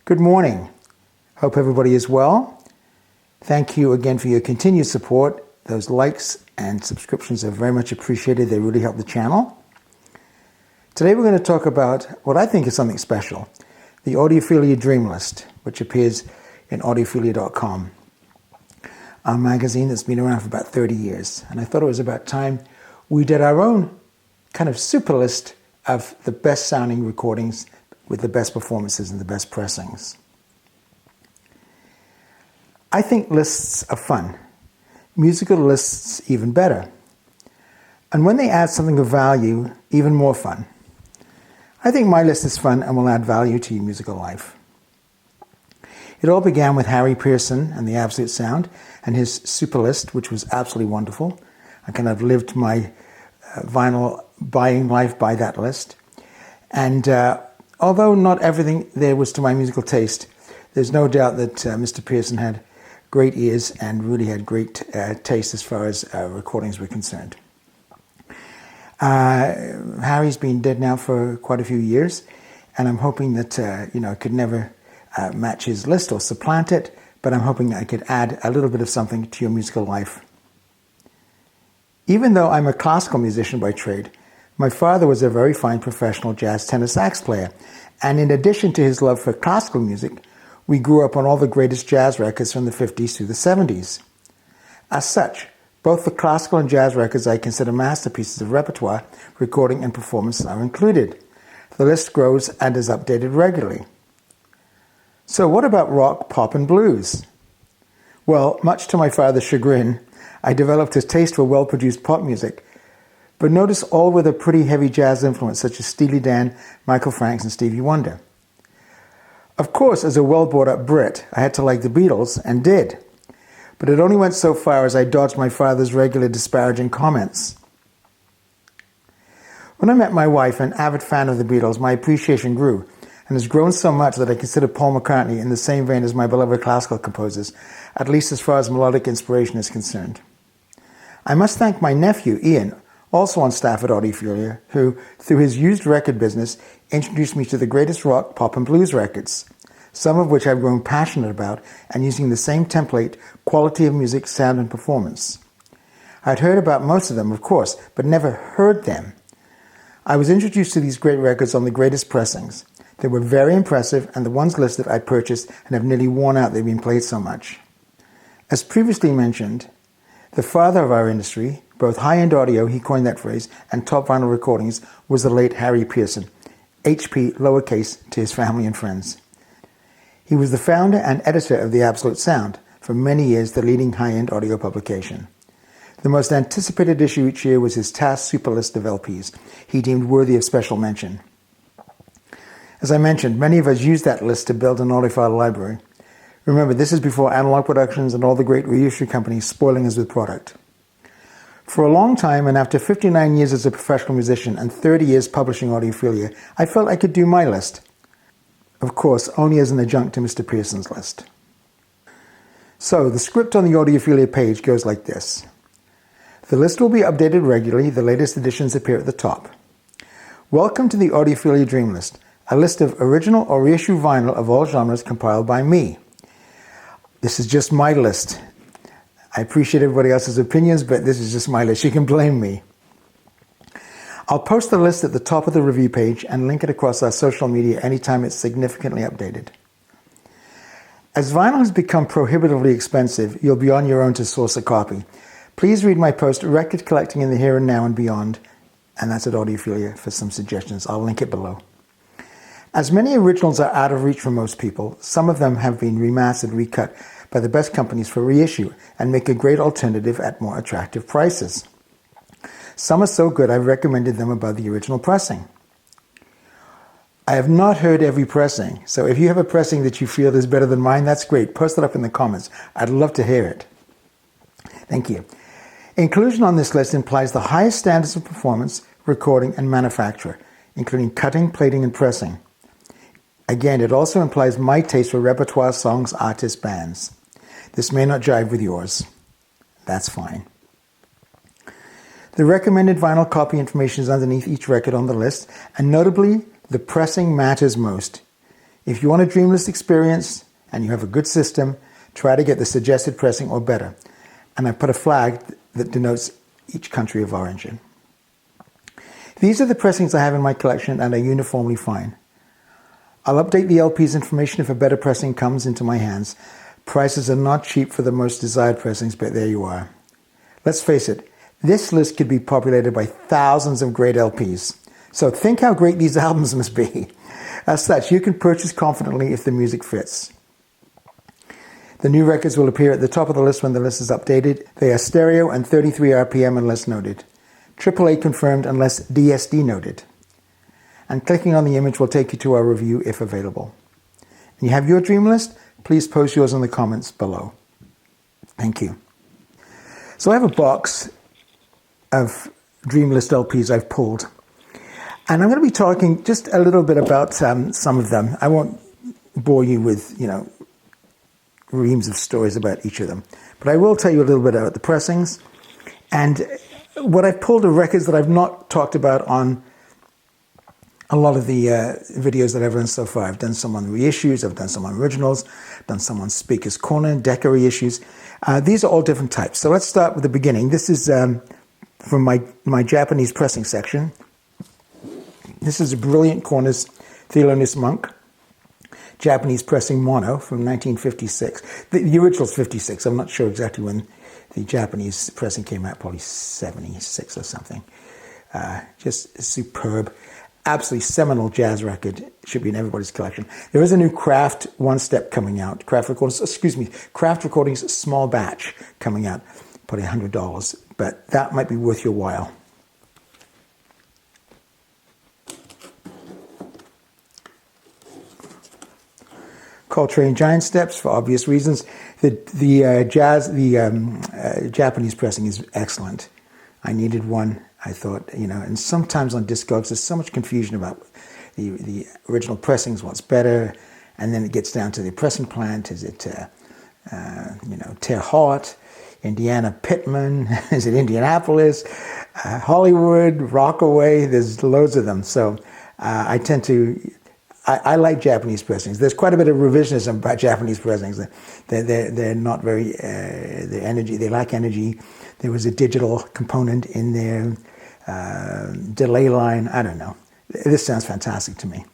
Good morning. Hope everybody is well. Thank you again for your continued support. Those likes and subscriptions are very much appreciated. They really help the channel. Today we're going to talk about what I think is something special, the AUDIOPHILIA Dream List, which appears in AUDIOPHILIA.com, a magazine that's been around for about 30 years. And I thought it was about time we did our own kind of super list of the best sounding recordings with the best performances and the best pressings. I think lists are fun. Musical lists even better. And when they add something of value, even more fun. I think my list is fun and will add value to your musical life. It all began with Harry Pearson and the Absolute Sound and his super list, which was absolutely wonderful. I kind of lived my vinyl buying life by that list. And although not everything there was to my musical taste, there's no doubt that Mr. Pearson had great ears and really had great taste as far as recordings were concerned. Harry's been dead now for quite a few years, and I'm hoping that I could never match his list or supplant it, but I'm hoping I could add a little bit of something to your musical life. Even though I'm a classical musician by trade, my father was a very fine professional jazz tenor sax player, and in addition to his love for classical music, we grew up on all the greatest jazz records from the 50s through the 70s. As such, both the classical and jazz records I consider masterpieces of repertoire, recording and performance are included. The list grows and is updated regularly. So what about rock, pop, and blues? Well, much to my father's chagrin, I developed a taste for well-produced pop music, but notice all with a pretty heavy jazz influence such as Steely Dan, Michael Franks, and Stevie Wonder. Of course, as a well-brought-up Brit, I had to like the Beatles, and did. But it only went so far as I dodged my father's regular disparaging comments. When I met my wife, an avid fan of the Beatles, my appreciation grew, and has grown so much that I consider Paul McCartney in the same vein as my beloved classical composers, at least as far as melodic inspiration is concerned. I must thank my nephew, Ian, also on staff at AUDIOPHILIA, who, through his used record business, introduced me to the greatest rock, pop, and blues records, some of which I've grown passionate about, and using the same template, quality of music, sound, and performance. I'd heard about most of them, of course, but never heard them. I was introduced to these great records on the greatest pressings. They were very impressive, and the ones listed I purchased and have nearly worn out. They've been played so much. As previously mentioned, the father of our industry, both high-end audio, he coined that phrase, and top vinyl recordings, was the late Harry Pearson, HP lowercase to his family and friends. He was the founder and editor of the Absolute Sound, for many years the leading high-end audio publication. The most anticipated issue each year was his TAS Super List of LPs, he deemed worthy of special mention. As I mentioned, many of us used that list to build an audiophile library. Remember, this is before analog productions and all the great reissue companies spoiling us with product. For a long time, and after 59 years as a professional musician and 30 years publishing AUDIOPHILIA, I felt I could do my list. Of course, only as an adjunct to Mr. Pearson's list. So, the script on the AUDIOPHILIA page goes like this. The list will be updated regularly. The latest editions appear at the top. Welcome to the AUDIOPHILIA Dream List, a list of original or reissue vinyl of all genres compiled by me. This is just my list. I appreciate everybody else's opinions, but this is just my list. You can blame me. I'll post the list at the top of the review page and link it across our social media anytime it's significantly updated. As vinyl has become prohibitively expensive, you'll be on your own to source a copy. Please read my post, Record Collecting in the Here and Now and Beyond, and that's at AUDIOPHILIA, for some suggestions. I'll link it below. As many originals are out of reach for most people, some of them have been remastered, recut by the best companies for reissue and make a great alternative at more attractive prices. Some are so good I've recommended them above the original pressing. I have not heard every pressing, so if you have a pressing that you feel is better than mine, that's great. Post it up in the comments. I'd love to hear it. Thank you. Inclusion on this list implies the highest standards of performance, recording, and manufacture, including cutting, plating, and pressing. Again, it also implies my taste for repertoire, songs, artists, bands. This may not jive with yours. That's fine. The recommended vinyl copy information is underneath each record on the list, and notably, the pressing matters most. If you want a dream list experience and you have a good system, try to get the suggested pressing or better. And I put a flag that denotes each country of origin. These are the pressings I have in my collection and are uniformly fine. I'll update the LP's information if a better pressing comes into my hands. Prices are not cheap for the most desired pressings, but there you are. Let's face it, this list could be populated by thousands of great LPs. So think how great these albums must be. As such, you can purchase confidently if the music fits. The new records will appear at the top of the list when the list is updated. They are stereo and 33 RPM unless noted. AAA confirmed unless DSD noted. And clicking on the image will take you to our review if available. And you have your dream list? Please post yours in the comments below. Thank you. So I have a box of dream list LPs I've pulled. And I'm going to be talking just a little bit about some of them. I won't bore you with, reams of stories about each of them. But I will tell you a little bit about the pressings. And what I've pulled are records that I've not talked about on a lot of the videos that I've run so far. I've done some on reissues, I've done some on originals, done some on Speaker's Corner, Decca reissues. These are all different types. So let's start with the beginning. This is from my Japanese pressing section. This is a Brilliant Corners Thelonious Monk Japanese pressing mono from 1956. The original's 56. I'm not sure exactly when the Japanese pressing came out, probably 76 or something. Just superb. Absolutely seminal jazz record. Should be in everybody's collection. There is a new Kraft One Step coming out. Kraft Recordings Small Batch coming out. Probably $100. But that might be worth your while. Coltrane Giant Steps, for obvious reasons. The Japanese pressing is excellent. I needed one. I thought, and sometimes on Discogs there's so much confusion about the original pressings, what's better, and then it gets down to the pressing plant. Is it, Terre Haute, Indiana Pittman? Is it Indianapolis, Hollywood, Rockaway? There's loads of them. So I like Japanese pressings. There's quite a bit of revisionism about Japanese pressings. They're not very, they lack energy. There was a digital component in their delay line. I don't know. This sounds fantastic to me.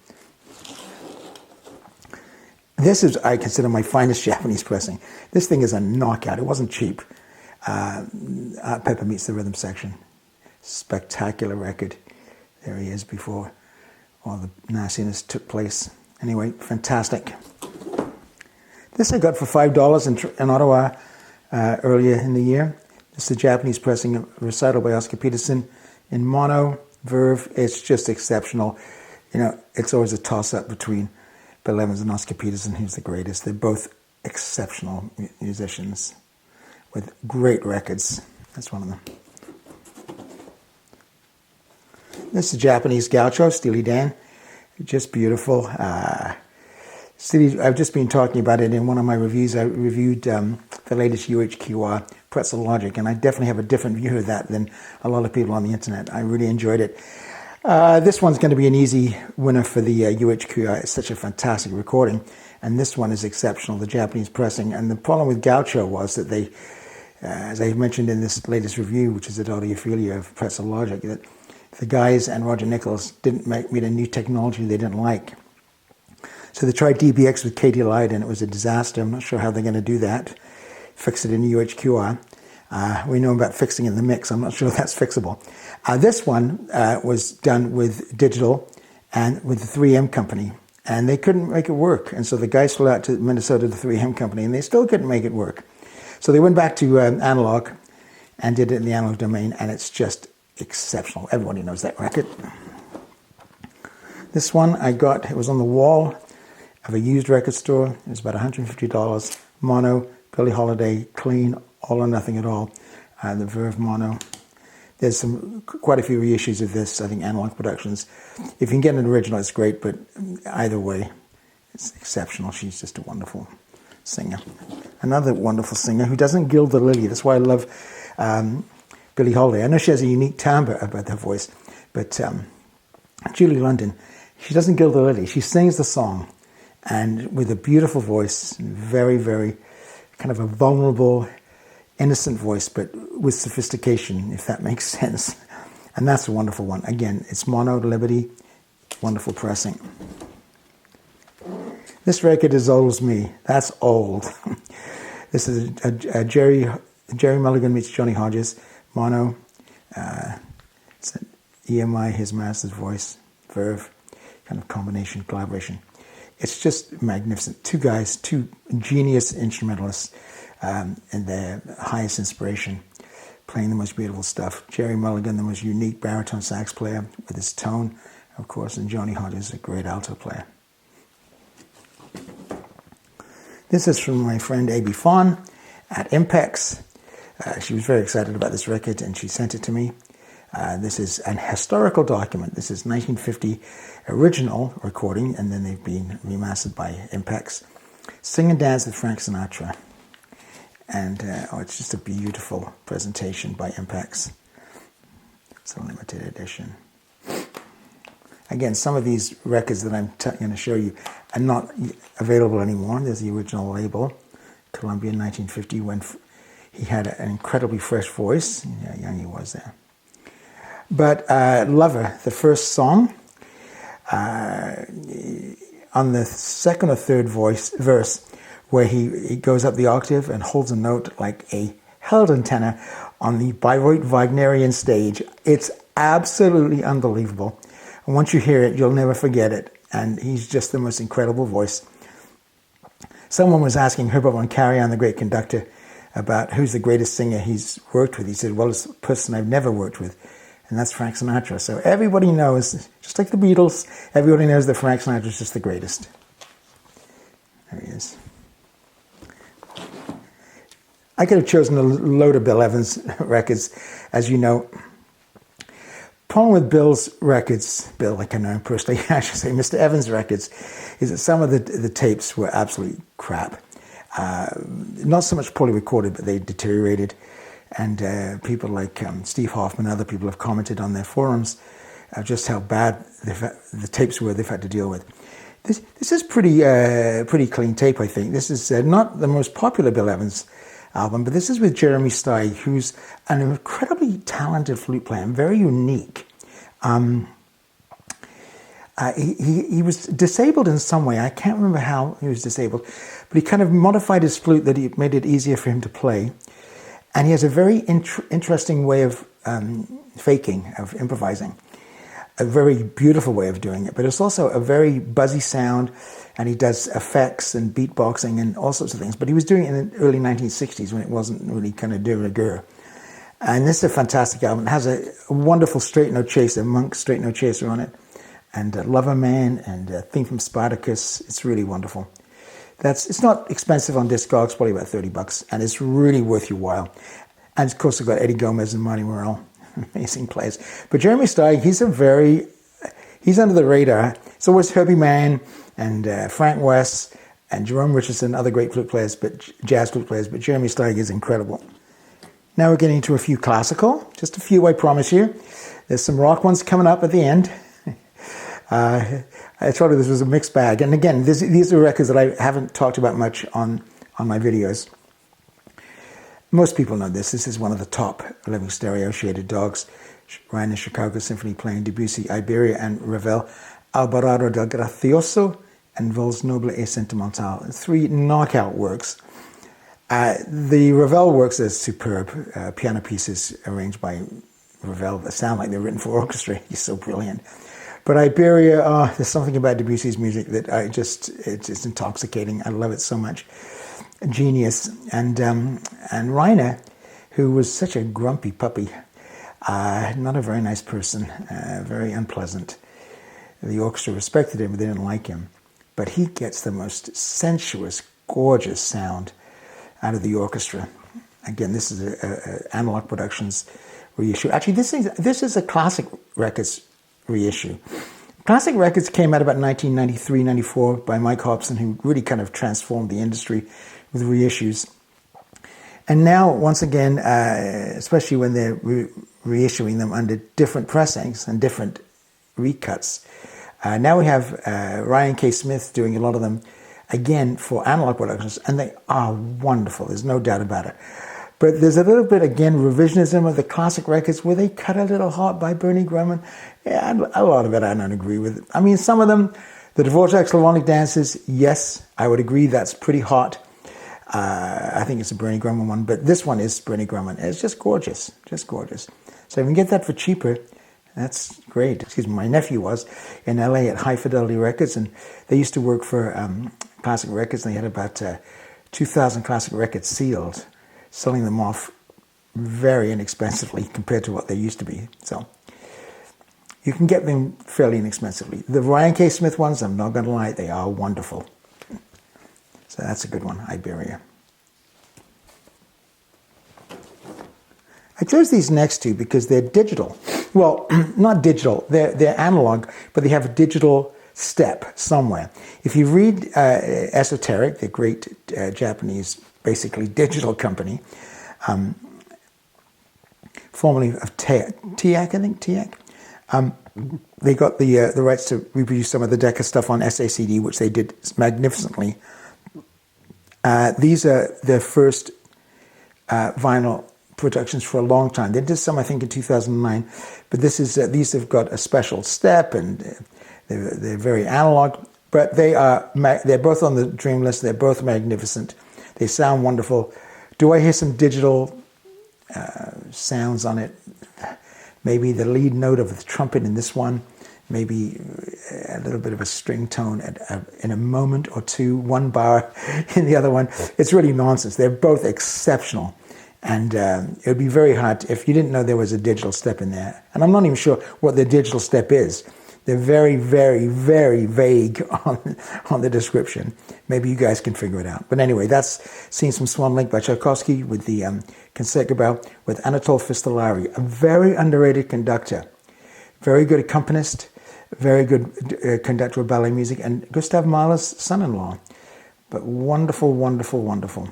This is, I consider, my finest Japanese pressing. This thing is a knockout. It wasn't cheap. Pepper Meets the Rhythm section. Spectacular record. There he is before all the nastiness took place. Anyway, fantastic. This I got for $5 in Ottawa earlier in the year. This is a Japanese pressing of Recital by Oscar Peterson in mono, verve. It's just exceptional. It's always a toss-up between Bill Evans and Oscar Peterson, who's the greatest. They're both exceptional musicians with great records. That's one of them. This is a Japanese gaucho, Steely Dan. Just beautiful. I've just been talking about it in one of my reviews. I reviewed the latest UHQR Pretzel Logic, and I definitely have a different view of that than a lot of people on the internet. I really enjoyed it. This one's going to be an easy winner for the UHQR. It's such a fantastic recording, and this one is exceptional, the Japanese pressing. And the problem with gaucho was that they, as I mentioned in this latest review, which is at Audiophilia of Pretzel Logic, that the guys and Roger Nichols didn't meet a new technology they didn't like. So they tried DBX with Katie Lied, and it was a disaster. I'm not sure how they're going to do that. Fix it in UHQR. We know about fixing in the mix. I'm not sure if that's fixable. This one was done with digital and with the 3M company, and they couldn't make it work. And so the guys flew out to Minnesota, the 3M company, and they still couldn't make it work. So they went back to analog and did it in the analog domain, and it's just exceptional. Everybody knows that record. This one I got, it was on the wall of a used record store. It was about $150. Mono, Billie Holiday, clean, all or nothing at all. The Verve mono. There's quite a few reissues of this, I think, Analog Productions. If you can get an original, it's great, but either way, it's exceptional. She's just a wonderful singer. Another wonderful singer who doesn't gild the lily. That's why I love Billie Holiday. I know she has a unique timbre about her voice, but Julie London, she doesn't gild the lily. She sings the song, and with a beautiful voice, very, very kind of a vulnerable, innocent voice, but with sophistication, if that makes sense. And that's a wonderful one. Again, it's mono, Liberty, wonderful pressing. This record is old as me. That's old. This is a Jerry Mulligan meets Johnny Hodges, mono. It's an EMI, his master's voice, Verve, kind of combination, collaboration. It's just magnificent. Two guys, two genius instrumentalists, and their highest inspiration, playing the most beautiful stuff. Jerry Mulligan, the most unique baritone sax player with his tone, of course, and Johnny Hodges, a great alto player. This is from my friend A.B. Fawn at Impex. She was very excited about this record and she sent it to me. This is an historical document. This is 1950 original recording, and then they've been remastered by Impex. Sing and Dance with Frank Sinatra. And it's just a beautiful presentation by Impex. It's a limited edition. Again, some of these records that I'm going to show you are not available anymore. There's the original label, Columbia 1950, when he had an incredibly fresh voice. Yeah, young he was there. But Lover, the first song, on the second or third verse, where he goes up the octave and holds a note like a Helden tenor on the Bayreuth Wagnerian stage. It's absolutely unbelievable. And once you hear it, you'll never forget it. And he's just the most incredible voice. Someone was asking Herbert von Karajan, the great conductor, about who's the greatest singer he's worked with. He said, well, it's a person I've never worked with, and that's Frank Sinatra. So everybody knows, just like the Beatles, everybody knows that Frank Sinatra is just the greatest. There he is. I could have chosen a load of Bill Evans records, as you know. Problem with Bill's records, Bill, like I know him personally, I should say Mr. Evans' records, is that some of the tapes were absolutely crap. Not so much poorly recorded, but they deteriorated. And people like Steve Hoffman and other people have commented on their forums just how bad the tapes were they've had to deal with. This is pretty clean tape, I think. This is not the most popular Bill Evans album, but this is with Jeremy Steig, who's an incredibly talented flute player and very unique. He was disabled in some way. I can't remember how he was disabled, but he kind of modified his flute that he made it easier for him to play. And he has a very interesting way of faking, of improvising. A very beautiful way of doing it, but it's also a very buzzy sound, and he does effects and beatboxing and all sorts of things. But he was doing it in the early 1960s when it wasn't really kind of de rigueur. And this is a fantastic album. It has a wonderful straight note chaser, Monk straight note chaser on it, and Lover Man, and Theme from Spartacus. It's really wonderful. It's not expensive on Discogs, probably about $30, and it's really worth your while. And of course, I've got Eddie Gomez and Marty Morell, amazing players. But Jeremy Steig, he's under the radar. So was Herbie Mann and Frank West and Jerome Richardson, other great flute players, but jazz flute players. But Jeremy Steig is incredible. Now we're getting to a few classical, just a few, I promise you. There's some rock ones coming up at the end. I told you this was a mixed bag. And again, these are records that I haven't talked about much on my videos. Most people know this. This is one of the top living stereo shaded dogs. Ryan and Chicago Symphony playing Debussy, Iberia, and Ravel, Alvarado del Gracioso, and Vols Noble et Sentimental. 3 knockout works. The Ravel works are superb. Piano pieces arranged by Ravel that sound like they're written for orchestra. He's so brilliant. But Iberia, there's something about Debussy's music that it's intoxicating. I love it so much. Genius. And Reiner, who was such a grumpy puppy, not a very nice person, very unpleasant. The orchestra respected him, but they didn't like him. But he gets the most sensuous, gorgeous sound out of the orchestra. Again, this is a Analog Productions reissue. Actually, this is a Classic Records reissue. Classic Records came out about 1993, 94 by Mike Hobson, who really kind of transformed the industry with reissues. And now, once again, especially when they're reissuing them under different pressings and different recuts, now we have Ryan K. Smith doing a lot of them again, for analog productions, and they are wonderful. There's no doubt about it. But there's a little bit, again, revisionism of the classic records where they cut a little hot by Bernie Grumman. Yeah, a lot of it I don't agree with. I mean, some of them, the Dvorak Slavonic dances, yes, I would agree that's pretty hot. I think it's a Bernie Grumman one, but this one is Bernie Grumman. It's just gorgeous, just gorgeous. So if you can get that for cheaper, that's great. Excuse me, my nephew was in LA at High Fidelity Records, and they used to work for classic records, and they had about 2,000 classic records sealed, selling them off very inexpensively compared to what they used to be. So you can get them fairly inexpensively. The Ryan K. Smith ones, I'm not going to lie, they are wonderful. So that's a good one, Iberia. I chose these next two because they're digital. Well, not digital, they're analog, but they have a digital step somewhere. If you read Esoteric, the great Japanese, basically digital company, formerly of TIAC, I think, TIAC, they got the rights to reproduce some of the Decca stuff on SACD, which they did magnificently. These are their first vinyl productions for a long time. They did some, I think, in 2009, but this is these have got a special step, and they're very analog. But they're both on the Dream List. They're both magnificent. They sound wonderful. Do I hear some digital sounds on it? Maybe the lead note of the trumpet in this one. Maybe a little bit of a string tone in a moment or two, one bar in the other one. It's really nonsense. They're both exceptional. And it would be very hard if you didn't know there was a digital step in there. And I'm not even sure what the digital step is. They're very, very, very vague on the description. Maybe you guys can figure it out. But anyway, that's Scenes from Swan Lake by Tchaikovsky with the Concertgebouw with Anatole Fistolari, a very underrated conductor, very good accompanist, very good conductor of ballet music, and Gustav Mahler's son-in-law. But wonderful, wonderful, wonderful.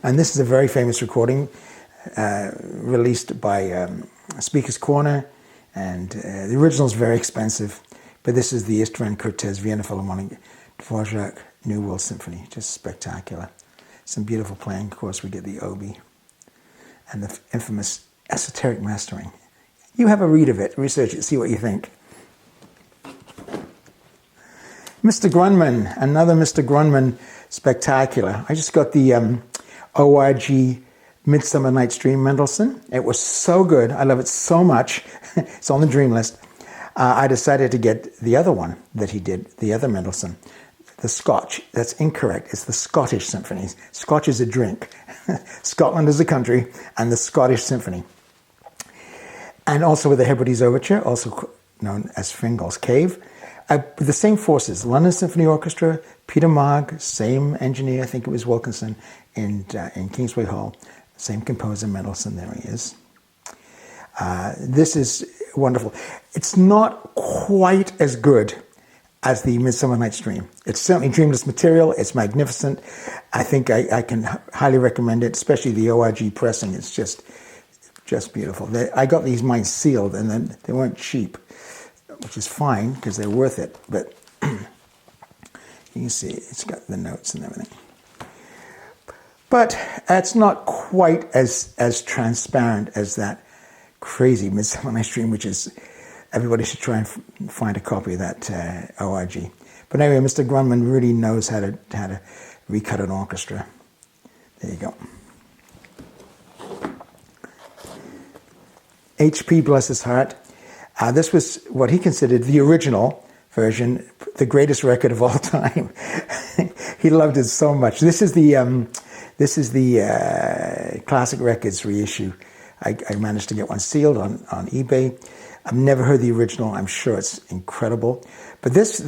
And this is a very famous recording released by Speaker's Corner, and the original is very expensive, but this is the Istvan Cortez Vienna Philharmonic Dvorak New World Symphony. Just spectacular. Some beautiful playing. Of course, we get the oboe and the infamous esoteric mastering. You have a read of it, research it, see what you think. Mr. Grunman, another Mr. Grunman spectacular. I just got the ORG Midsummer Night's Dream Mendelssohn. It was so good. I love it so much. It's on the Dream List. I decided to get the other one that he did, the other Mendelssohn, the Scotch. That's incorrect. It's the Scottish Symphonies. Scotch is a drink. Scotland is a country, and the Scottish Symphony. And also with the Hebrides Overture, also known as Fingal's Cave. The same forces, London Symphony Orchestra, Peter Maag, same engineer, I think it was Wilkinson, in Kingsway Hall. Same composer, Mendelssohn, there he is. This is wonderful. It's not quite as good as the Midsummer Night's Dream. It's certainly dreamless material. It's magnificent. I think I can highly recommend it, especially the ORG pressing. It's just beautiful. I got these mine sealed, and then they weren't cheap, which is fine because they're worth it. But you can see it's got the notes and everything. But it's not quite as transparent as that crazy Midsummer Night's Dream, which is, everybody should try and find a copy of that ORG. But anyway, Mr. Grunman really knows how to recut an orchestra. There you go. H.P. bless his heart. This was what he considered the original version, the greatest record of all time. He loved it so much. This is the Classic Records reissue. I managed to get one sealed on eBay. I've never heard the original. I'm sure it's incredible. But this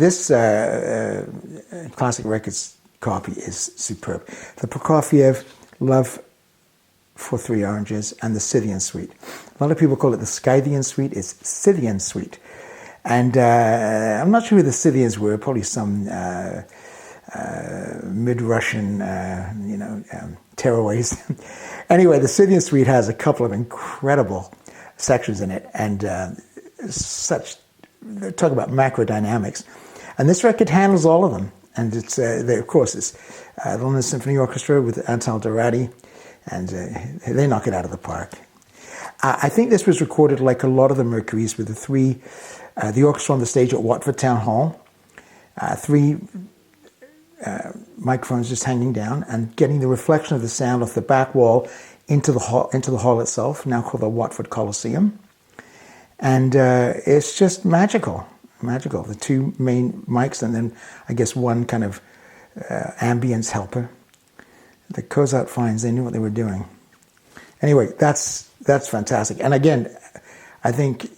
Classic Records copy is superb. The Prokofiev, Love for Three Oranges, and the Scythian Suite. A lot of people call it the Scythian Suite. It's Scythian Suite. And I'm not sure who the Scythians were, probably some mid-Russian, tearaways. Anyway, the Scythian Suite has a couple of incredible sections in it, and talk about macrodynamics. And this record handles all of them. And it's, of course, it's the London Symphony Orchestra with Antal Dorati, and they knock it out of the park. I think this was recorded like a lot of the Mercuries with the orchestra on the stage at Watford Town Hall, 3 microphones just hanging down and getting the reflection of the sound off the back wall into the hall itself, now called the Watford Coliseum. And it's just magical. The 2 main mics and then I guess one kind of ambience helper. The Cosart Fines, they knew what they were doing. Anyway, that's fantastic. And again, I think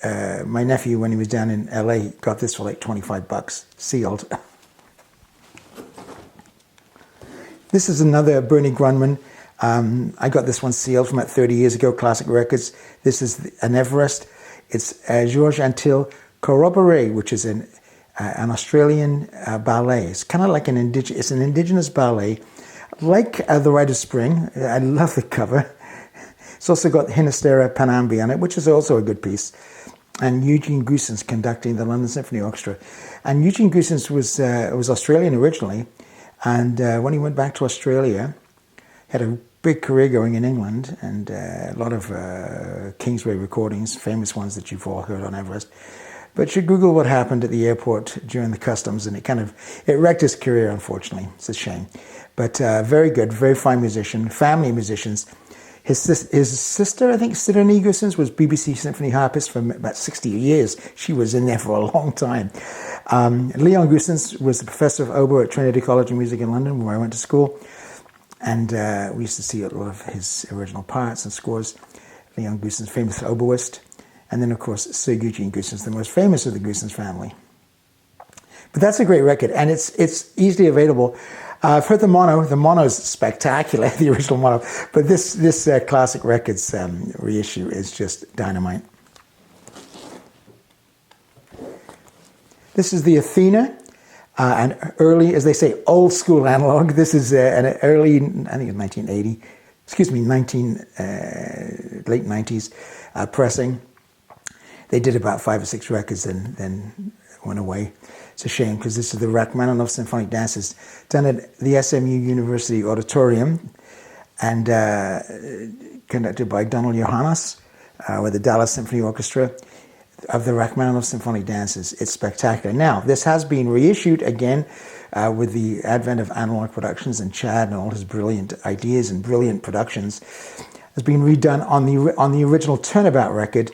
my nephew, when he was down in LA, got this for like $25, sealed. This is another Bernie Grundman. I got this one sealed from about 30 years ago, Classic Records. This is an Everest. It's Georges Antil Corroboré, which is an Australian ballet. It's kind of like an indigenous ballet, like The Rite of Spring. I love the cover. It's also got Hinastera Panambi on it, which is also a good piece. And Eugene Goossens conducting the London Symphony Orchestra. And Eugene Goossens was Australian originally, and when he went back to Australia, had a big career going in England, and a lot of Kingsway recordings, famous ones that you've all heard on Everest. But you Google what happened at the airport during the customs, and it wrecked his career, unfortunately. It's a shame. But very good, very fine musician, family musicians. His sister, I think, Sidonie Goossens, was BBC symphony harpist for about 60 years. She was in there for a long time. Leon Goossens was the professor of oboe at Trinity College of Music in London, where I went to school. And we used to see a lot of his original parts and scores. Leon Goossens, famous oboist. And then, of course, Sir Eugene Goossens, the most famous of the Goossens family. But that's a great record, and it's easily available. I've heard the mono. The mono's spectacular, the original mono. But this Classic Records reissue is just dynamite. This is the Athena, an early, as they say, old school analog. This is an early, I think it's 1980, late 90s pressing. They did about 5 or 6 records and then went away. It's a shame because this is the Rachmaninoff Symphonic Dances done at the SMU University Auditorium and conducted by Donald Johannes with the Dallas Symphony Orchestra of the Rachmaninoff Symphonic Dances. It's spectacular. Now, this has been reissued again with the advent of analog productions, and Chad and all his brilliant ideas and brilliant productions has been redone on the original Turnabout record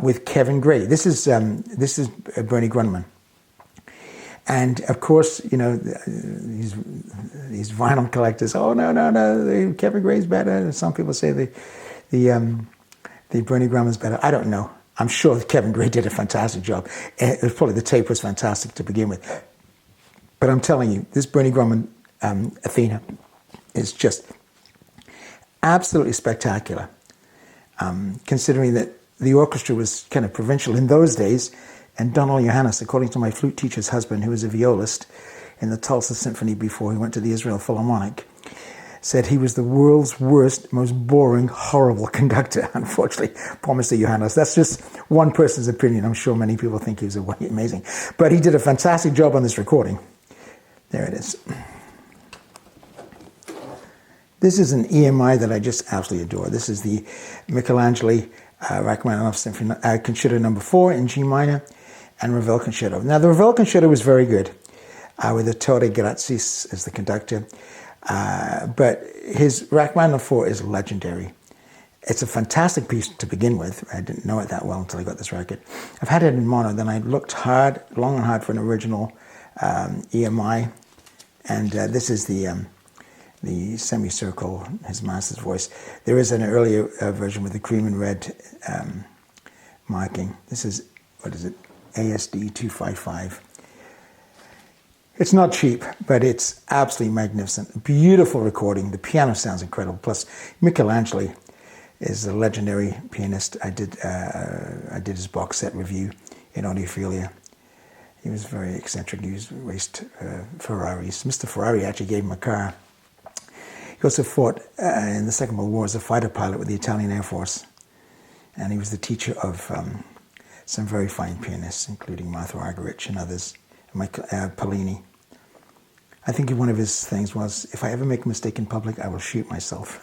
with Kevin Gray. This is Bernie Grundman. And of course, you know, these vinyl collectors, oh no, Kevin Gray's better. Some people say the Bernie Grundman's better. I don't know. I'm sure Kevin Gray did a fantastic job. Probably the tape was fantastic to begin with. But I'm telling you, this Bernie Grundman Athena is just absolutely spectacular. Considering that the orchestra was kind of provincial in those days, and Donald Johannes, according to my flute teacher's husband, who was a violist in the Tulsa Symphony before he went to the Israel Philharmonic, said he was the world's worst, most boring, horrible conductor. Unfortunately, poor Mr. Johannes. That's just one person's opinion. I'm sure many people think he was amazing. But he did a fantastic job on this recording. There it is. This is an EMI that I just absolutely adore. This is the Michelangelo Rachmaninoff Symphony Concerto No. 4 in G minor and Ravel Concerto. Now, the Ravel Concerto was very good with Ettore Grazis as the conductor. But his Rachmaninoff 4 is legendary. It's a fantastic piece to begin with. I didn't know it that well until I got this record. I've had it in mono. Then I looked long and hard for an original EMI. And this is the semicircle, his master's voice. There is an earlier version with the cream and red marking. This is, what is it, ASD 255. It's not cheap, but it's absolutely magnificent. Beautiful recording. The piano sounds incredible. Plus, Michelangelo is a legendary pianist. I did his box set review in Audiophilia. He was very eccentric. He raced Ferraris. Mr. Ferrari actually gave him a car. He also fought in the Second World War as a fighter pilot with the Italian Air Force. And he was the teacher of some very fine pianists, including Martha Argerich and others. Paulini. I think one of his things was, if I ever make a mistake in public, I will shoot myself.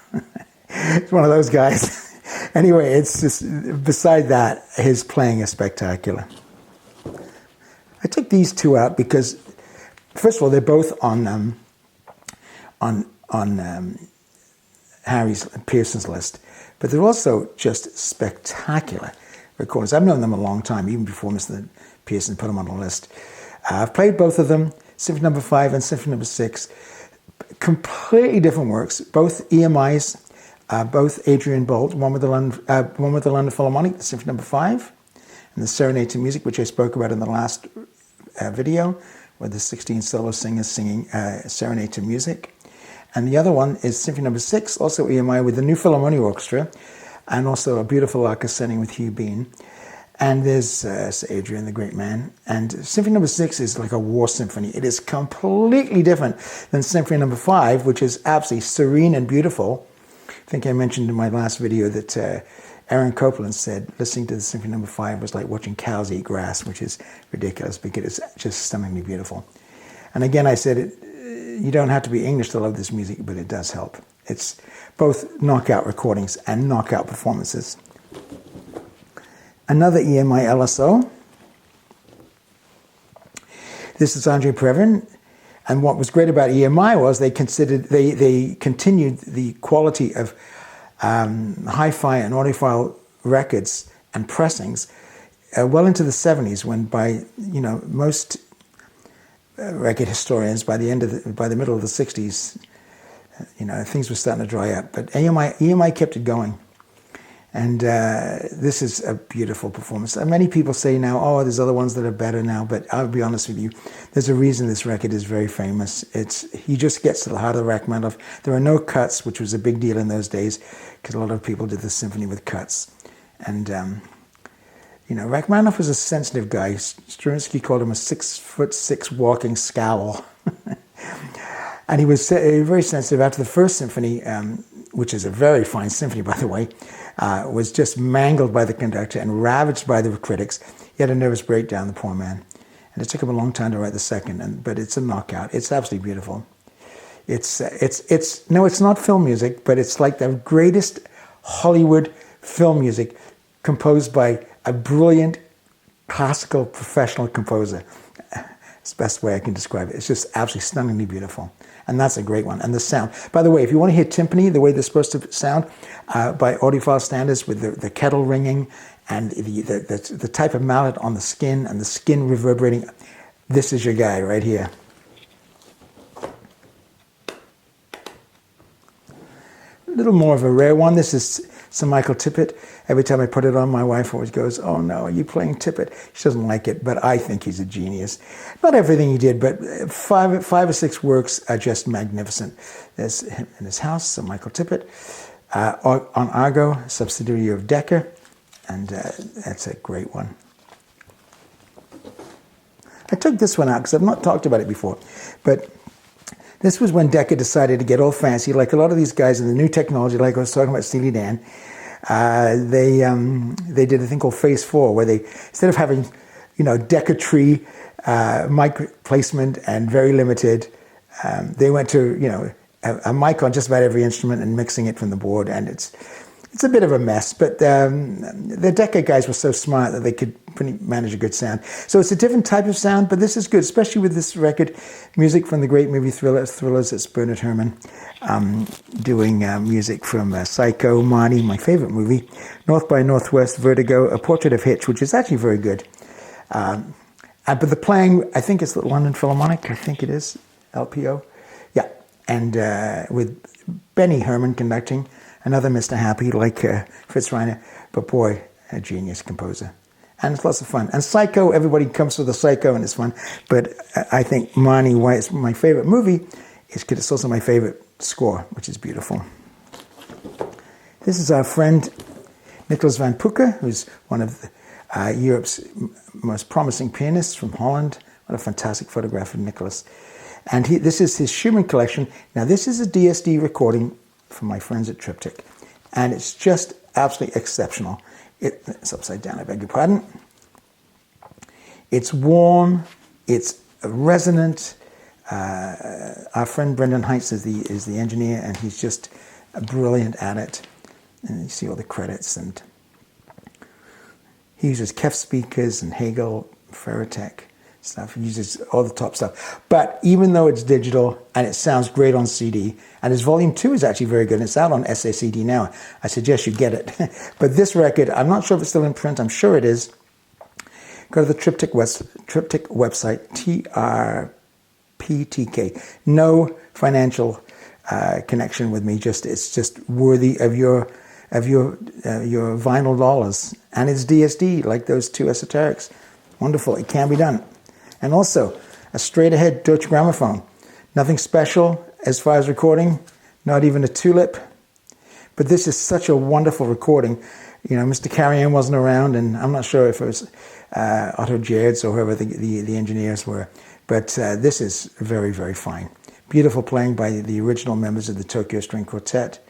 It's one of those guys. Anyway, it's just, beside that, his playing is spectacular. I took these two out because, first of all, they're both on Harry's Pearson's list, but they're also just spectacular recordings. I've known them a long time, even before Mr. Pearson put them on the list. I've played both of them, Symphony Number 5 and Symphony Number 6. Completely different works, both EMIs, both Adrian Bolt, one with the London Philharmonic, the Symphony Number 5, and the Serenade to Music, which I spoke about in the last video, where the 16 solo singers singing Serenade to Music. And the other one is Symphony Number 6, also EMI, with the New Philharmonic Orchestra, and also a beautiful arc ascending with Hugh Bean. And there's Adrian, the great man. And Symphony Number 6 is like a war symphony. It is completely different than Symphony Number 5, which is absolutely serene and beautiful. I think I mentioned in my last video that Aaron Copland said listening to the Symphony Number 5 was like watching cows eat grass, which is ridiculous because it's just stunningly beautiful. And again, I said you don't have to be English to love this music, but it does help. It's both knockout recordings and knockout performances. Another EMI LSO. This is Andrei Previn. And what was great about EMI was they continued the quality of hi-fi and audiophile records and pressings well into the 70s, when by most record historians by the middle of the 60s, things were starting to dry up. But EMI kept it going. And this is a beautiful performance. Many people say now, oh, there's other ones that are better now, but I'll be honest with you, there's a reason this record is very famous. He just gets to the heart of Rachmaninoff. There are no cuts, which was a big deal in those days, because a lot of people did the symphony with cuts. And, Rachmaninoff was a sensitive guy. Stravinsky called him a 6'6" walking scowl. And he was very sensitive. After the first symphony, which is a very fine symphony, by the way, was just mangled by the conductor and ravaged by the critics. He had a nervous breakdown, the poor man. And it took him a long time to write the second, but it's a knockout. It's absolutely beautiful. It's not film music, but it's like the greatest Hollywood film music composed by a brilliant classical professional composer. It's the best way I can describe it. It's just absolutely stunningly beautiful. And that's a great one. And the sound. By the way, if you want to hear timpani, the way they're supposed to sound, by audiophile standards, with the kettle ringing and the type of mallet on the skin and the skin reverberating, this is your guy right here. A little more of a rare one. This is Sir Michael Tippett. Every time I put it on, my wife always goes, oh no, are you playing Tippett? She doesn't like it, but I think he's a genius. Not everything he did, but five or six works are just magnificent. There's him in his house, Sir Michael Tippett, on Argo, subsidiary of Decca, and that's a great one. I took this one out because I've not talked about it before, but this was when Decca decided to get all fancy, like a lot of these guys in the new technology, like I was talking about Steely Dan. They did a thing called Phase 4, where they, instead of having, Decca tree, mic placement and very limited, they went to, a mic on just about every instrument and mixing it from the board, and it's a bit of a mess, but the Decca guys were so smart that they could manage a good sound. So it's a different type of sound, but this is good, especially with this record. Music from the great movie Thrillers. It's Bernard Herrmann doing music from Psycho, Marnie, my favorite movie, North by Northwest, Vertigo, A Portrait of Hitch, which is actually very good. But the playing, I think it's the London Philharmonic, I think it is, LPO. Yeah, and with Benny Herrmann conducting, another Mr. Happy like Fritz Reiner, but boy, a genius composer. And it's lots of fun. And Psycho, everybody comes with a Psycho and it's fun. But I think Marnie, why it's my favorite movie, is because it's also my favorite score, which is beautiful. This is our friend Nicolas van Pucke, who's one of Europe's most promising pianists from Holland. What a fantastic photograph of Nicolas. And this is his Schumann collection. Now, this is a DSD recording from my friends at Triptych. And it's just absolutely exceptional. It's upside down, I beg your pardon. It's warm, it's resonant. Our friend Brendan Heitz is the engineer, and he's just brilliant at it. And you see all the credits, and he uses Kef speakers and Hagel, Ferritech stuff. He uses all the top stuff. But even though it's digital and it sounds great on CD, and his volume 2 is actually very good, and it's out on SACD now, I suggest you get it. But this record, I'm not sure if it's still in print. I'm sure it is. Go to the Triptych website, TRPTK. No financial connection with me. It's just worthy of your vinyl dollars. And it's DSD, like those two esoterics. Wonderful. It can be done. And also, a straight-ahead Deutsche Grammophon. Nothing special as far as recording, not even a tulip. But this is such a wonderful recording. You know, Mr. Carrion wasn't around, and I'm not sure if it was Otto Gerds or whoever the engineers were. But this is very, very fine. Beautiful playing by the original members of the Tokyo String Quartet.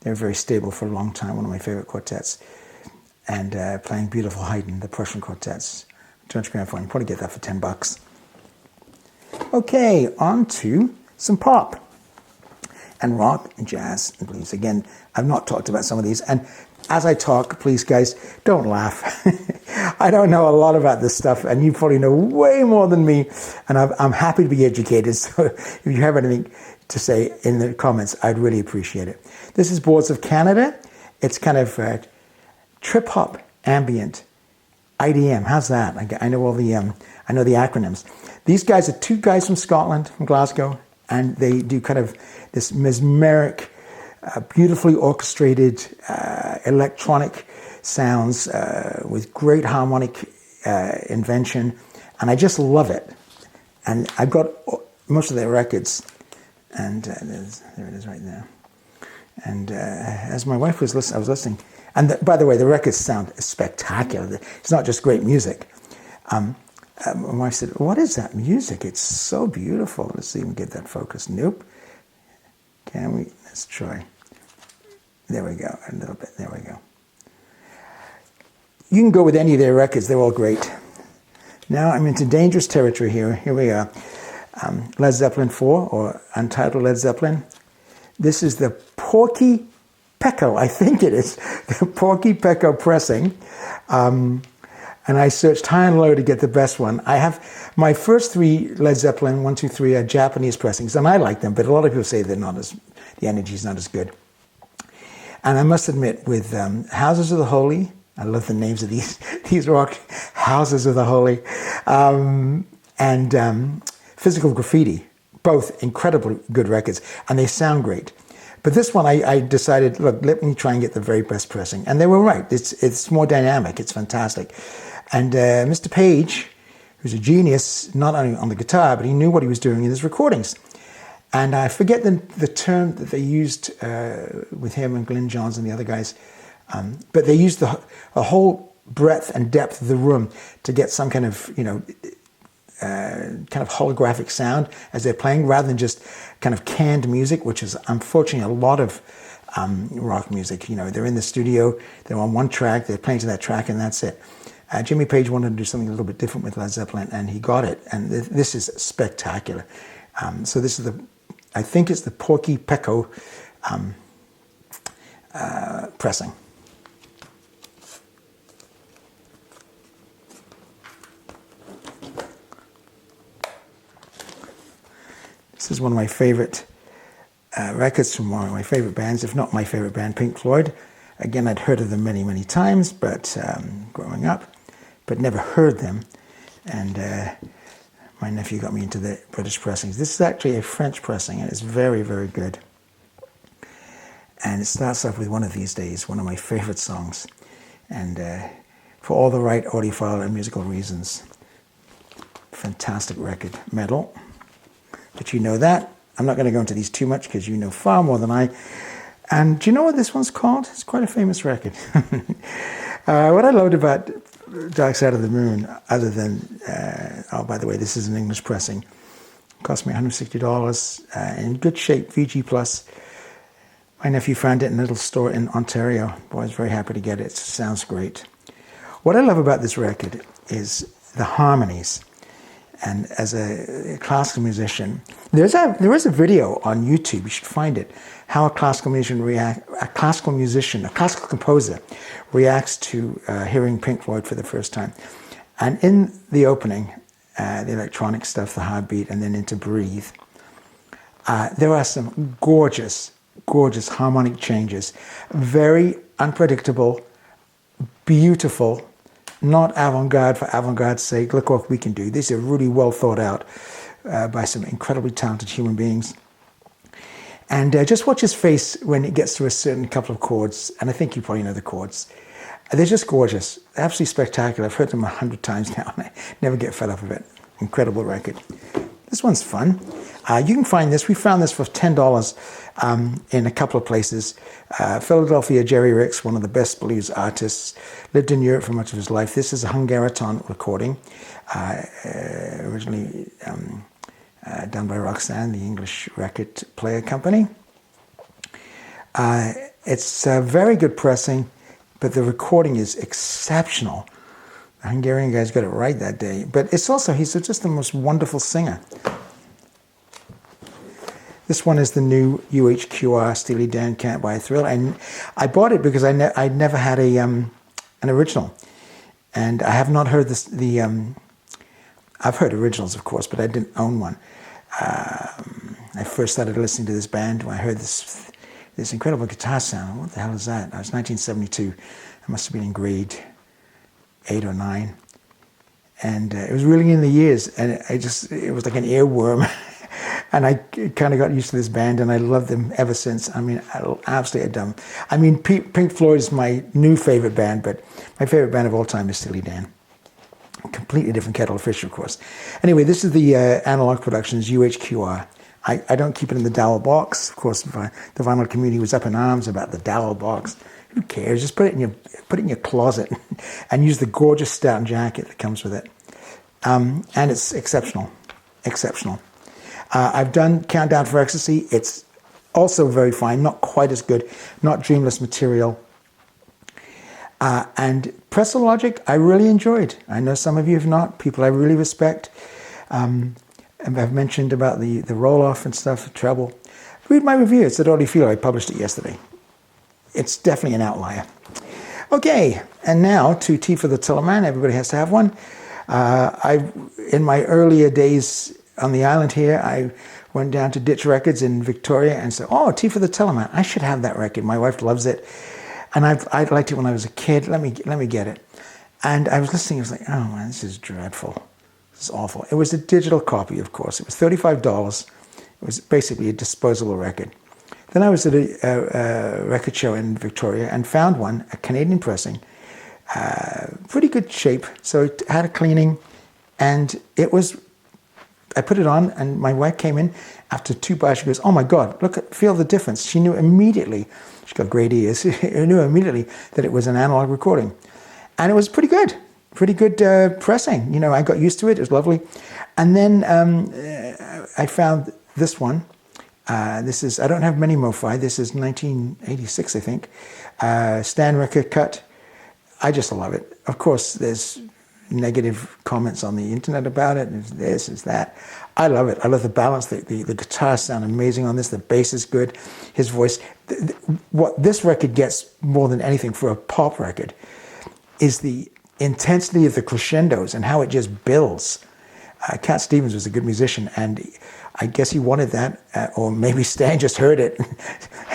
They were very stable for a long time, one of my favorite quartets. And playing beautiful Haydn, the Prussian quartets. Deutsche Grammophon, you probably get that for $10. Okay, on to some pop. And rock and jazz and blues. Again, I've not talked about some of these. And as I talk, please, guys, don't laugh. I don't know a lot about this stuff, and you probably know way more than me. And I'm happy to be educated. So if you have anything to say in the comments, I'd really appreciate it. This is Boards of Canada. It's kind of trip-hop, ambient, IDM. How's that? I know all the I know the acronyms. These guys are two guys from Scotland, from Glasgow, and they do kind of this mesmeric, beautifully orchestrated electronic sounds with great harmonic invention, and I just love it. And I've got most of their records, and there it is right there. And as my wife was listening, I was listening. And by the way, the records sound spectacular. It's not just great music. My wife said, "What is that music? It's so beautiful." Let's see if we can get that focus. Nope. Can we? Let's try. There we go. A little bit. There we go. You can go with any of their records. They're all great. Now I'm into dangerous territory here. Here we are. Led Zeppelin 4, or Untitled Led Zeppelin. This is the Porky Pecco, I think it is. The Porky Pecco pressing. And I searched high and low to get the best one. I have my first three Led Zeppelin 1, 2, 3 are Japanese pressings, and I like them, but a lot of people say the energy is not as good. And I must admit, with Houses of the Holy, I love the names of these rock Houses of the Holy, and Physical Graffiti, both incredibly good records, and they sound great. But this one, I decided, look, let me try and get the very best pressing. And they were right. It's more dynamic. It's fantastic. And Mr. Page, who's a genius, not only on the guitar, but he knew what he was doing in his recordings. And I forget the term that they used with him and Glyn Johns and the other guys, but they used a whole breadth and depth of the room to get some kind of, kind of holographic sound as they're playing, rather than just kind of canned music, which is unfortunately a lot of rock music. They're in the studio, they're on one track, they're playing to that track, and that's it. Jimmy Page wanted to do something a little bit different with Led Zeppelin, and he got it. And this is spectacular. So this is I think it's the Porky Pecco pressing. This is one of my favorite records from one of my favorite bands, if not my favorite band, Pink Floyd. Again, I'd heard of them many, many times, but growing up, but never heard them. And my nephew got me into the British pressings. This is actually a French pressing, and it's very, very good. And it starts off with One of These Days, one of my favorite songs. And for all the right audiophile and musical reasons. Fantastic record. Metal. But you know that. I'm not going to go into these too much because you know far more than I. And do you know what this one's called? It's quite a famous record. What I loved about Dark Side of the Moon, other than, by the way, this is an English pressing. It cost me $160 in good shape, VG Plus. My nephew found it in a little store in Ontario. Boy, I was very happy to get it. It sounds great. What I love about this record is the harmonies. And as a classical musician, there is a video on YouTube, you should find it, how a classical composer reacts to hearing Pink Floyd for the first time. And in the opening, the electronic stuff, the heartbeat, and then into Breathe, there are some gorgeous, gorgeous harmonic changes. Very unpredictable, beautiful, not avant-garde for avant-garde's sake. Look what we can do. These are really well thought out by some incredibly talented human beings. And just watch his face when it gets to a certain couple of chords, and I think you probably know the chords. They're just gorgeous, absolutely spectacular. I've heard them 100 times now, and I never get fed up of it. Incredible record. This one's fun. You can find this. We found this for $10 in a couple of places. Philadelphia, Jerry Ricks, one of the best blues artists, lived in Europe for much of his life. This is a Hungariton recording, originally done by Roxanne, the English record player company. It's very good pressing, but the recording is exceptional. The Hungarian guys got it right that day. But it's also, he's just the most wonderful singer. This one is the new UHQR Steely Dan Can't Buy a Thrill. And I bought it because I never had an original. And I have not heard this. I've heard originals, of course, but I didn't own one. I first started listening to this band when I heard this incredible guitar sound. What the hell is that? It was 1972. I must have been in grade 8 or 9. And it was really in the ears. And it was like an earworm. And I kind of got used to this band, and I love them ever since. I mean, I absolutely adore them. I mean, Pink Floyd is my new favorite band, but my favorite band of all time is Steely Dan. Completely different kettle of fish, of course. Anyway, this is the Analog Productions UHQR. I don't keep it in the dowel box. Of course, the vinyl community was up in arms about the dowel box. Who cares? Just put it in your closet and use the gorgeous stout jacket that comes with it. And it's exceptional, exceptional. I've done Countdown for Ecstasy. It's also very fine, not quite as good, not dreamless material. And Logic, I really enjoyed. I know some of you have not, people I really respect. And I've mentioned about the roll-off and stuff, the treble. Read my review. It's at AUDIOPHILIA. I published it yesterday. It's definitely an outlier. Okay, and now to Tea for the Tillerman. Everybody has to have one. In my earlier days on the island here, I went down to Ditch Records in Victoria and said, oh, Tea for the Tillerman. I should have that record. My wife loves it. And I liked it when I was a kid. Let me get it. And I was listening. I was like, oh, man, this is dreadful. This is awful. It was a digital copy, of course. It was $35. It was basically a disposable record. Then I was at a record show in Victoria and found one, a Canadian pressing, pretty good shape. So it had a cleaning, and it was, I put it on, and my wife came in after 2 buys. She goes, oh my God, feel the difference. She knew immediately, she's got great ears, she knew immediately that it was an analog recording. And it was pretty good pressing. You know, I got used to it, it was lovely. And then I found this one. This is, I don't have many MoFi, this is 1986, I think. Stan Ricker cut. I just love it. Of course, there's negative comments on the internet about it. It's this, it's that. I love it. I love the balance. The guitars sound amazing on this. The bass is good. His voice. What this record gets more than anything for a pop record is the intensity of the crescendos and how it just builds. Cat Stevens was a good musician, and I guess he wanted that, or maybe Stan just heard it,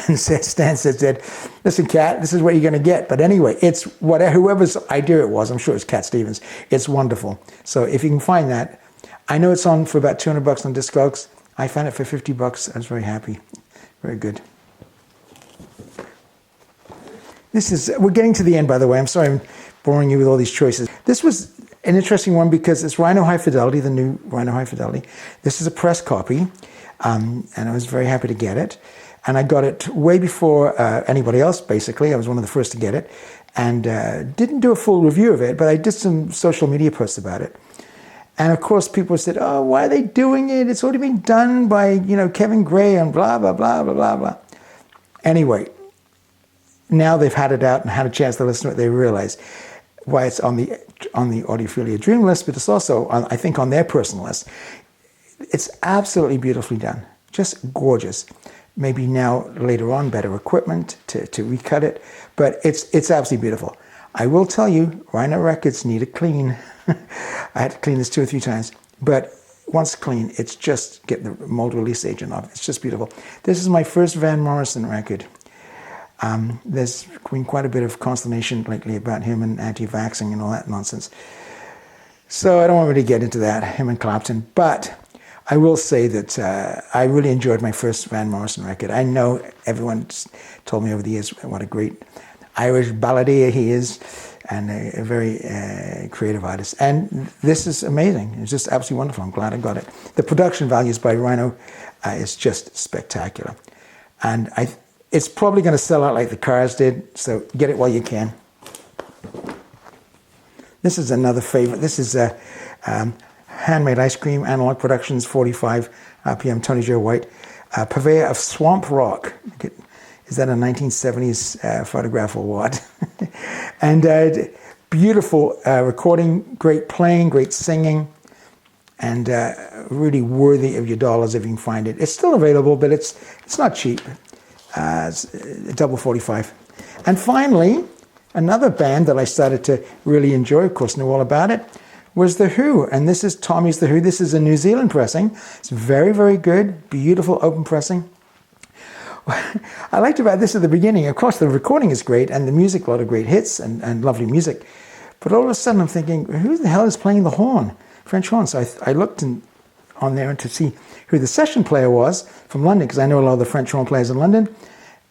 and Stan said, listen, Cat, this is what you're going to get. But anyway, it's whoever's idea it was, I'm sure it's Cat Stevens. It's wonderful. So if you can find that, I know it's on for about $200 on Discogs. I found it for $50. I was very happy. Very good. We're getting to the end, by the way. I'm sorry I'm boring you with all these choices. This was an interesting one because it's Rhino High Fidelity, the new Rhino High Fidelity. This is a press copy, and I was very happy to get it. And I got it way before anybody else, basically. I was one of the first to get it, and didn't do a full review of it, but I did some social media posts about it. And of course, people said, oh, why are they doing it? It's already been done by, Kevin Gray and blah, blah, blah, blah, blah, blah. Anyway, now they've had it out and had a chance to listen to it, they realize why it's on the Audiophilia Dream List, but it's also, I think, on their personal list. It's absolutely beautifully done. Just gorgeous. Maybe now, later on, better equipment to recut it, but it's absolutely beautiful. I will tell you, Rhino records need a clean. I had to clean this 2 or 3 times, but once clean, it's just get the mold release agent off. It's just beautiful. This is my first Van Morrison record. There's been quite a bit of consternation lately about him and anti-vaxxing and all that nonsense. So I don't want to really get into that, him and Clapton, but I will say that I really enjoyed my first Van Morrison record. I know everyone's told me over the years what a great Irish balladeer he is, and a very creative artist. And this is amazing. It's just absolutely wonderful. I'm glad I got it. The production values by Rhino is just spectacular. And it's probably going to sell out like the Cars did, so get it while you can. This is another favorite. This is Handmade Ice Cream, Analog Productions, 45 RPM, Tony Joe White. Purveyor of Swamp Rock. Is that a 1970s photograph or what? And beautiful recording, great playing, great singing, and really worthy of your dollars if you can find it. It's still available, but it's not cheap. It's double 45. And finally, another band that I started to really enjoy, of course, knew all about it, was The Who. And this is Tommy's The Who. This is a New Zealand pressing. It's very, very good, beautiful open pressing. I liked about this at the beginning. Of course, the recording is great, and the music, a lot of great hits and lovely music. But all of a sudden, I'm thinking, who the hell is playing the horn? French horn. So I looked on there to see who the session player was from London, because I know a lot of the French horn players in London.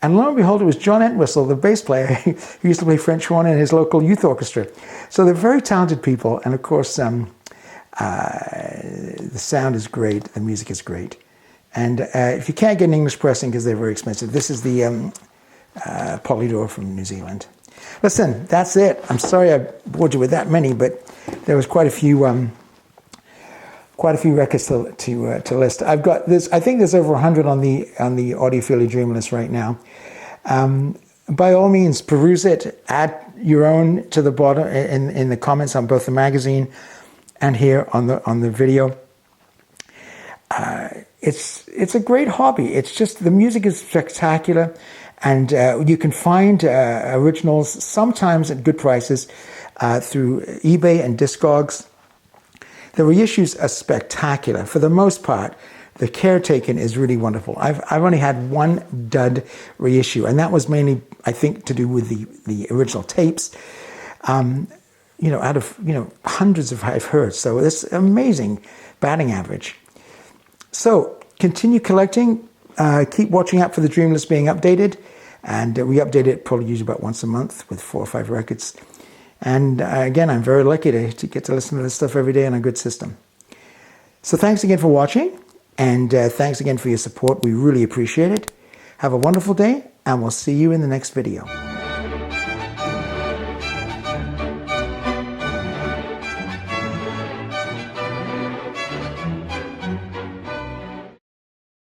And lo and behold, it was John Entwistle, the bass player, who used to play French horn in his local youth orchestra. So they're very talented people. And of course, the sound is great. The music is great. And if you can't get an English pressing because they're very expensive, this is the Polydor from New Zealand. Listen, that's it. I'm sorry I bored you with that many, but there was quite a few records to list. I've got this. I think there's over 100 on the Audiophilia Dream List right now. By all means, peruse it. Add your own to the bottom in the comments on both the magazine and here on the video. It's a great hobby. It's just, the music is spectacular, and you can find originals sometimes at good prices through eBay and Discogs. The reissues are spectacular. For the most part, the care taken is really wonderful. I've only had one dud reissue, and that was mainly, I think, to do with the original tapes. Out of hundreds of I've heard. So it's amazing batting average. So continue collecting, keep watching out for the Dream List being updated, and we update it probably usually about once a month with 4 or 5 records. And again, I'm very lucky to get to listen to this stuff every day on a good system. So thanks again for watching, and thanks again for your support. We really appreciate it. Have a wonderful day, and we'll see you in the next video.